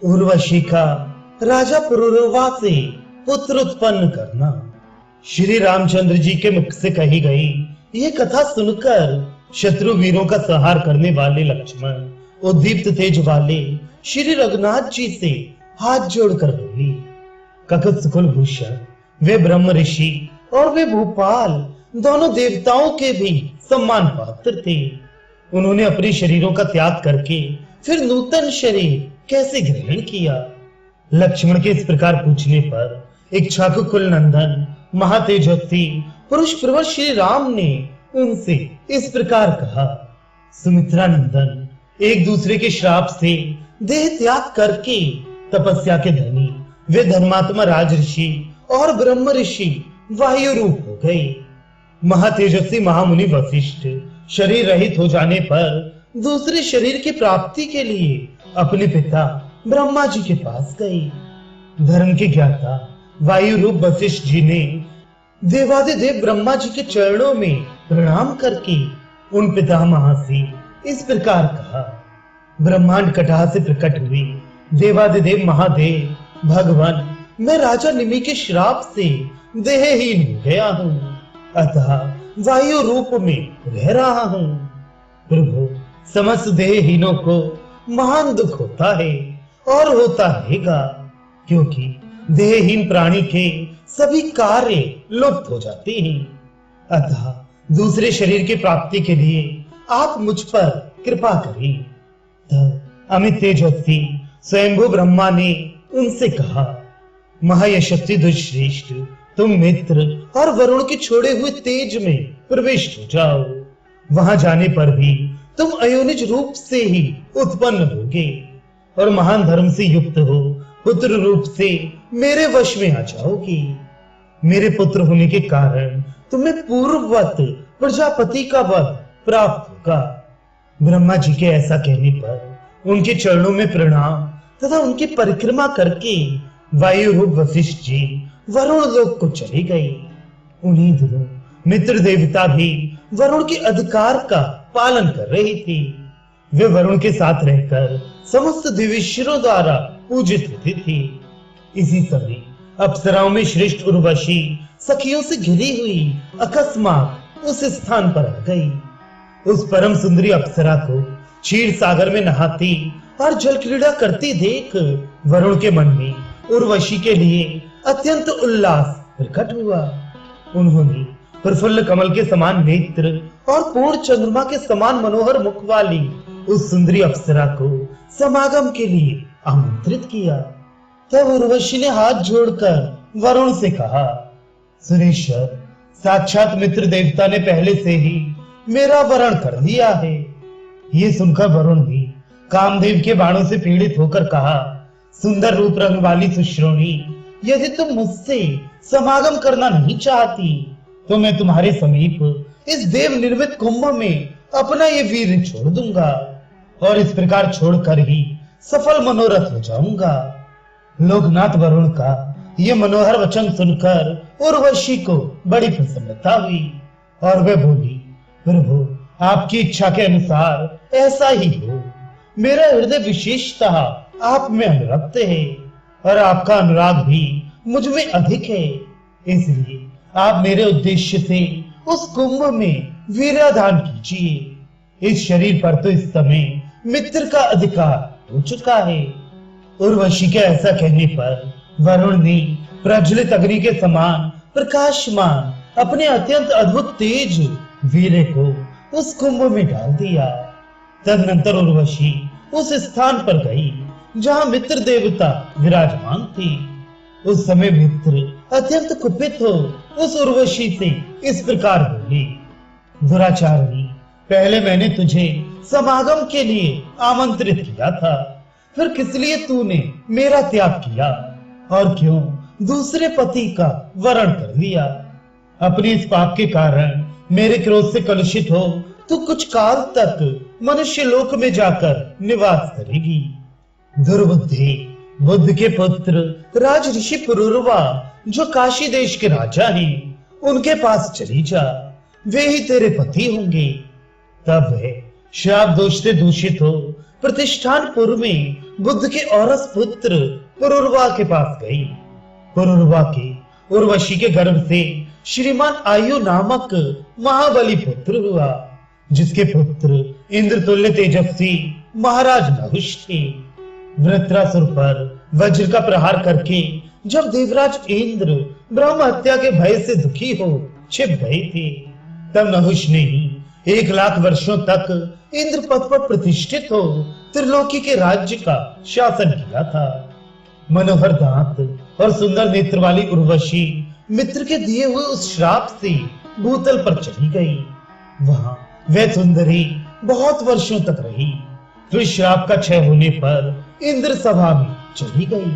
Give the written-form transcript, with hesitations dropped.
उर्वशी का राजा पुरुरवा से पुत्र उत्पन्न करना। श्री रामचंद्र जी के मुख से कही गई यह कथा सुनकर शत्रु वीरों का संहार करने वाले लक्ष्मण उद्दीप्त तेज वाले श्री रघुनाथ जी से हाथ जोड़कर बोली, ककत कुलभूषण, वे ब्रह्म ऋषि और वे भोपाल दोनों देवताओं के भी सम्मान पात्र थे। उन्होंने अपने शरीरों का त्याग करके फिर नूतन शरीर कैसे ग्रहण किया? लक्ष्मण के इस प्रकार पूछने पर इक्ष्वाकु कुल नंदन महातेजस्वी पुरुष प्रवर श्री राम ने उनसे इस प्रकार कहा, सुमित्रा नंदन, एक दूसरे के श्राप से देह त्याग करके तपस्या के धनी वे धर्मात्मा राज ऋषि और ब्रह्म ऋषि वायु रूप हो गए। महातेजस्वी महामुनि वशिष्ठ शरीर रहित हो जाने पर दूसरे शरीर की प्राप्ति के लिए अपने पिता ब्रह्मा जी के पास गए। धर्म के ज्ञाता वायु रूप वशिष्ठ जी ने देवादिदेव ब्रह्मा जी के चरणों में प्रणाम करके उन पितामह से इस प्रकार कहा, ब्रह्मांड कटाह से प्रकट हुए देवादिदेव महादेव भगवान, मैं राजा निमि के श्राप से देहहीन हो गया हूँ, अतः वायु रूप में रह रहा हूँ। प्रभु, समस्त देहहीनों को महान दुख होता है और होता रहेगा, क्योंकि देहहीन प्राणी के सभी कार्य लुप्त हो जाते हैं। अतः दूसरे शरीर की प्राप्ति के लिए आप मुझ पर कृपा करें। तब अमित तेजस्वी स्वयंभू ब्रह्मा ने उनसे कहा, महायशस्वी दुष्श्रेष्ठ, तुम मित्र और वरुण के छोड़े हुए तेज में प्रविष्ट हो जाओ। वहां जाने पर भी तुम अयोनिज रूप से ही उत्पन्न होगे और महान धर्म से युक्त हो पुत्र रूप से मेरे वश में आ जाओगी। मेरे पुत्र होने के कारण तुम्हें पूर्ववत प्रजापति का वध प्राप्त होगा। ब्रह्मा जी के ऐसा कहने पर उनके चरणों में प्रणाम तथा उनकी परिक्रमा करके वायु रूप वशिष्ठ जी वरुण लोक को चले गए। उन्हीं दिनों मित्र देवता भी वरुण के अधिकार का पालन कर रहे थे। वे वरुण के साथ रहकर समस्त दिव्यश्वरों द्वारा पूजित होते थे। इसी समय अप्सराओं में श्रेष्ठ उर्वशी सखियों से घिरी हुई अकस्मात उस स्थान पर आ गई। उस परम सुंदरी अप्सरा को क्षीर सागर में नहाती और जल क्रीड़ा करती देख वरुण के मन में उर्वशी के लिए अत्यंत उल्लास प्रकट हुआ। उन्होंने प्रफुल्ल कमल के समान नेत्र और पूर्ण चंद्रमा के समान मनोहर मुख वाली उस सुंदरी अप्सरा को समागम के लिए आमंत्रित किया। तब उर्वशी ने हाथ जोड़कर वरुण से कहा, सुरेश्वर, साक्षात मित्र देवता ने पहले से ही मेरा वरण कर दिया है। ये सुनकर वरुण भी कामदेव के बाणों से पीड़ित होकर कहा, सुंदर रूप रंग वाली सुश्रोणी, यदि तुम मुझसे समागम करना नहीं चाहती तो मैं तुम्हारे समीप इस देव निर्मित कुंभ में अपना ये वीर छोड़ दूंगा और इस प्रकार छोड़कर ही सफल मनोरथ हो जाऊंगा। लोकनाथ वरुण का ये मनोहर वचन सुनकर उर्वशी को बड़ी प्रसन्नता हुई और वह बोली, प्रभु, आपकी इच्छा के अनुसार ऐसा ही हो। मेरा हृदय विशेषतः आप में अनुरक्त है और आपका अनुराग भी मुझ में अधिक है, इसलिए आप मेरे उद्देश्य से उस कुंभ में वीर्यदान कीजिए। इस शरीर पर तो इस समय मित्र का अधिकार हो चुका है। उर्वशी के ऐसा कहने पर वरुण ने प्रज्वलित अग्नि के समान प्रकाशमान अपने अत्यंत अद्भुत तेज वीर्य को उस कुंभ में डाल दिया। तदनंतर उर्वशी उस स्थान पर गई जहां मित्र देवता विराजमान थे। उस समय मित्र अत्यंत कुपित हो उस उर्वशी से इस प्रकार बोले, दुराचारणी, पहले मैंने तुझे समागम के लिए आमंत्रित किया था, फिर किस लिए तूने मेरा त्याग किया और क्यों दूसरे पति का वरण कर लिया? अपने इस पाप के कारण मेरे क्रोध से कलुषित हो तू कुछ काल तक मनुष्य लोक में जाकर निवास करेगी। दुर्बुद्धि, बुद्ध के पुत्र राज ऋषि पुरुरवा जो काशी देश के राजा हैं, उनके पास चली जा, वे ही तेरे पति होंगे। तब वह श्राप दोष से दूषित हो प्रतिष्ठानपुर में बुद्ध के औरस पुत्र पुरुरवा के पास गई। पुरुरवा के उर्वशी के गर्भ से श्रीमान आयु नामक महाबली पुत्र हुआ, जिसके पुत्र इंद्र तुल्य तेजस्वी महाराज नहुष थे। वृत्रासुर पर वज्र का प्रहार करके जब देवराज इंद्र ब्रह्म हत्या के भय से दुखी हो छिप गए थे, तब नहुष ने ही 1,00,000 वर्षों तक इंद्र पद पर प्रतिष्ठित हो त्रिलोकी के राज्य का शासन किया था। मनोहर दांत और सुंदर नेत्र वाली उर्वशी मित्र के दिए हुए उस श्राप से भूतल पर चली गई। वहां वह सुंदरी बहुत वर्षों तक रही। फिर श्राप का क्षय होने पर इंद्र सभा में चली गई।